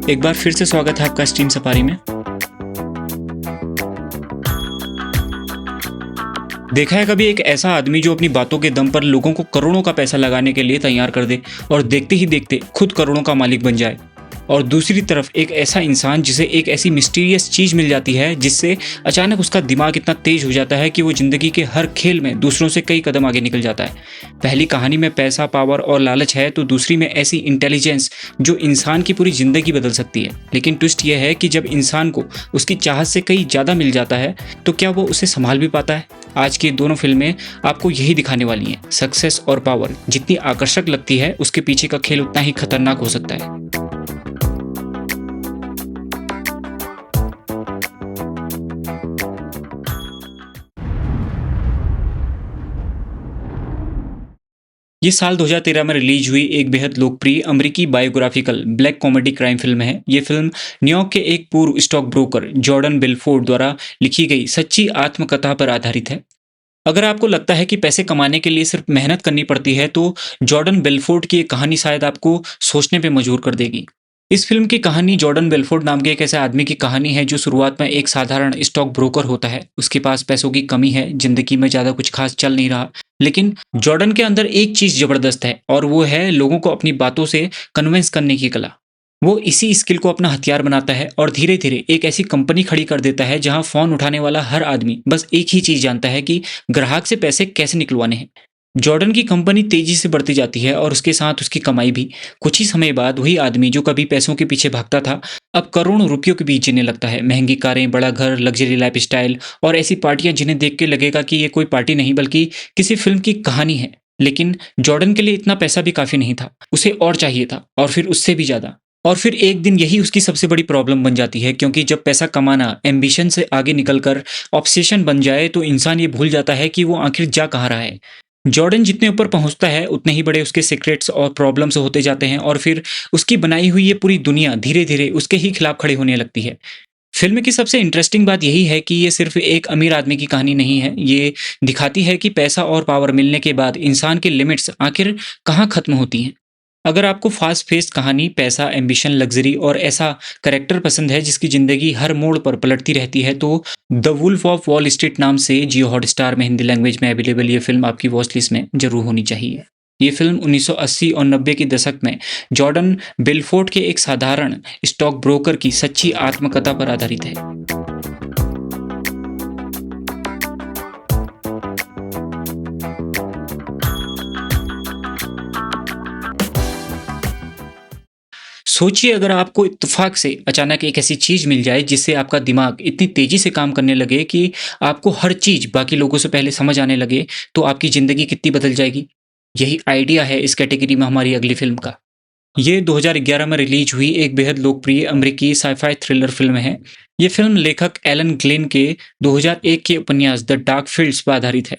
एक बार फिर से स्वागत है आपका स्ट्रीम सफारी में। देखा है कभी एक ऐसा आदमी जो अपनी बातों के दम पर लोगों को करोड़ों का पैसा लगाने के लिए तैयार कर दे और देखते ही देखते खुद करोड़ों का मालिक बन जाए। और दूसरी तरफ एक ऐसा इंसान जिसे एक ऐसी मिस्टीरियस चीज मिल जाती है जिससे अचानक उसका दिमाग इतना तेज हो जाता है कि वो जिंदगी के हर खेल में दूसरों से कई कदम आगे निकल जाता है। पहली कहानी में पैसा, पावर और लालच है, तो दूसरी में ऐसी इंटेलिजेंस जो इंसान की पूरी जिंदगी बदल सकती है। लेकिन ट्विस्ट यह है कि जब इंसान को उसकी चाहत से कहीं ज्यादा मिल जाता है तो क्या वो उसे संभाल भी पाता है। आज की दोनों फिल्में आपको यही दिखाने वाली हैं। सक्सेस और पावर जितनी आकर्षक लगती है उसके पीछे का खेल उतना ही खतरनाक हो सकता है। ये साल 2013 में रिलीज हुई एक बेहद लोकप्रिय अमेरिकी biographical black comedy crime film है। ये फिल्म न्यूयॉर्क के एक पूर्व स्टॉक ब्रोकर जॉर्डन बेलफोर्ड द्वारा लिखी गई सच्ची आत्मकथा पर आधारित है। अगर आपको लगता है कि पैसे कमाने के लिए सिर्फ मेहनत करनी पड़ती है तो जॉर्डन बेलफोर्ड की ये कहानी शायद आपको सोचने पे मजबूर कर देगी। इस फिल्म की कहानी जॉर्डन बेलफोर्ड नाम के एक ऐसे आदमी की कहानी है जो शुरुआत में एक साधारण स्टॉक ब्रोकर होता है। उसके पास पैसों की कमी है, जिंदगी में ज्यादा कुछ खास चल नहीं रहा, लेकिन जॉर्डन के अंदर एक चीज जबरदस्त है और वो है लोगों को अपनी बातों से कन्विंस करने की कला। वो इसी स्किल को अपना हथियार बनाता है और धीरे धीरे एक ऐसी कंपनी खड़ी कर देता है जहां फोन उठाने वाला हर आदमी बस एक ही चीज जानता है कि ग्राहक से पैसे कैसे निकलवाने हैं। जॉर्डन की कंपनी तेजी से बढ़ती जाती है और उसके साथ उसकी कमाई भी। कुछ ही समय बाद वही आदमी जो कभी पैसों के पीछे भागता था अब करोड़ों रुपयों के बीच जीने लगता है। महंगी कारें, बड़ा घर, लग्जरी लाइफस्टाइल और ऐसी पार्टियां जिन्हें देख के लगेगा कि ये कोई पार्टी नहीं बल्कि किसी फिल्म की कहानी है। लेकिन जॉर्डन के लिए इतना पैसा भी काफी नहीं था, उसे और चाहिए था और फिर उससे भी ज्यादा। और फिर एक दिन यही उसकी सबसे बड़ी प्रॉब्लम बन जाती है, क्योंकि जब पैसा कमाना एम्बिशन से आगे निकलकर ऑब्सेशन बन जाए तो इंसान ये भूल जाता है कि वो आखिर जा कहाँ रहा है। जॉर्डन जितने ऊपर पहुंचता है उतने ही बड़े उसके सीक्रेट्स और प्रॉब्लम्स होते जाते हैं और फिर उसकी बनाई हुई ये पूरी दुनिया धीरे धीरे उसके ही खिलाफ खड़ी होने लगती है। फिल्म की सबसे इंटरेस्टिंग बात यही है कि ये सिर्फ एक अमीर आदमी की कहानी नहीं है। ये दिखाती है कि पैसा और पावर मिलने के बाद इंसान की लिमिट्स आखिर कहाँ खत्म होती हैं। अगर आपको फास्ट पेस्ड कहानी, पैसा, एम्बिशन, लग्जरी और ऐसा करेक्टर पसंद है जिसकी जिंदगी हर मोड़ पर पलटती रहती है तो the wolf of Wall Street नाम से जियो हॉटस्टार में हिंदी लैंग्वेज में अवेलेबल ये फिल्म आपकी वॉच लिस्ट में जरूर होनी चाहिए। ये फिल्म 1980 और 90 के दशक में जॉर्डन बेलफोर्ड के एक साधारण स्टॉक ब्रोकर की सच्ची आत्मकथा पर आधारित है। सोचिए अगर आपको इत्तेफाक से अचानक एक ऐसी चीज मिल जाए जिससे आपका दिमाग इतनी तेजी से काम करने लगे कि आपको हर चीज बाकी लोगों से पहले समझ आने लगे, तो आपकी जिंदगी कितनी बदल जाएगी। यही आइडिया है इस कैटेगरी में हमारी अगली फिल्म का। ये 2011 में रिलीज हुई एक बेहद लोकप्रिय अमेरिकी साइफाई थ्रिलर फिल्म है। ये फिल्म लेखक एलन ग्लेन के 2001 के उपन्यास द डार्क फील्ड्स पर आधारित है।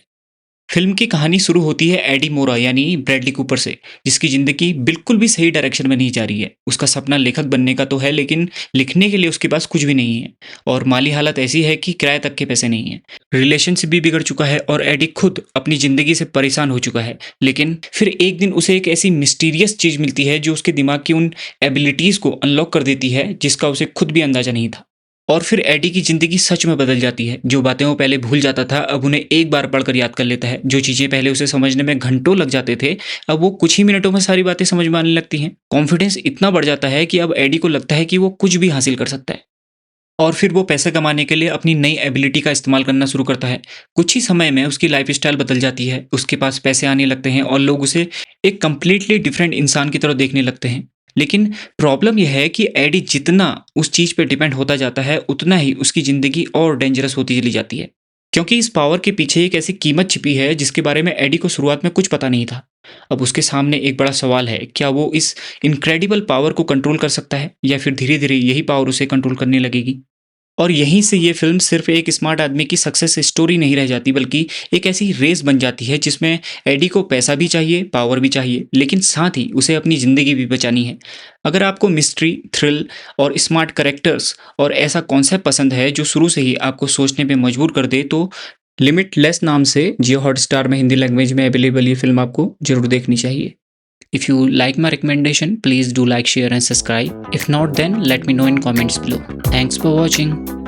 फिल्म की कहानी शुरू होती है एडी मोरा यानी ब्रैडली कूपर से, जिसकी जिंदगी बिल्कुल भी सही डायरेक्शन में नहीं जा रही है। उसका सपना लेखक बनने का तो है, लेकिन लिखने के लिए उसके पास कुछ भी नहीं है और माली हालत ऐसी है कि किराए तक के पैसे नहीं है। रिलेशनशिप भी बिगड़ चुका है और एडी खुद अपनी जिंदगी से परेशान हो चुका है। लेकिन फिर एक दिन उसे एक ऐसी मिस्टीरियस चीज मिलती है जो उसके दिमाग की उन एबिलिटीज को अनलॉक कर देती है जिसका उसे खुद भी अंदाजा नहीं था। और फिर एडी की जिंदगी सच में बदल जाती है। जो बातें वो पहले भूल जाता था अब उन्हें एक बार पढ़कर याद कर लेता है। जो चीजें पहले उसे समझने में घंटों लग जाते थे अब वो कुछ ही मिनटों में सारी बातें समझ में आने लगती हैं। कॉन्फिडेंस इतना बढ़ जाता है कि अब एडी को लगता है कि वो कुछ भी हासिल कर सकता है। और फिर वो पैसे कमाने के लिए अपनी नई एबिलिटी का इस्तेमाल करना शुरू करता है। कुछ ही समय में उसकी लाइफस्टाइल बदल जाती है, उसके पास पैसे आने लगते हैं और लोग उसे एक कंप्लीटली डिफरेंट इंसान की तरह देखने लगते हैं। लेकिन प्रॉब्लम यह है कि एडी जितना उस चीज पे डिपेंड होता जाता है उतना ही उसकी जिंदगी और डेंजरस होती चली जाती है, क्योंकि इस पावर के पीछे एक ऐसी कीमत छिपी है जिसके बारे में एडी को शुरुआत में कुछ पता नहीं था। अब उसके सामने एक बड़ा सवाल है, क्या वो इस इनक्रेडिबल पावर को कंट्रोल कर सकता है या फिर धीरे धीरे यही पावर उसे कंट्रोल करने लगेगी। और यहीं से ये फिल्म सिर्फ एक स्मार्ट आदमी की सक्सेस स्टोरी नहीं रह जाती, बल्कि एक ऐसी रेस बन जाती है जिसमें एडी को पैसा भी चाहिए, पावर भी चाहिए, लेकिन साथ ही उसे अपनी ज़िंदगी भी बचानी है। अगर आपको मिस्ट्री, थ्रिल और स्मार्ट कैरेक्टर्स और ऐसा कॉन्सेप्ट पसंद है जो शुरू से ही आपको सोचने पे मजबूर कर दे तो लिमिटलेस नाम से जियो हॉटस्टार में हिंदी लैंग्वेज में अवेलेबल ये फिल्म आपको जरूर देखनी चाहिए। If you like my recommendation, please do like, share and subscribe. If not, then let me know in comments below. Thanks for watching.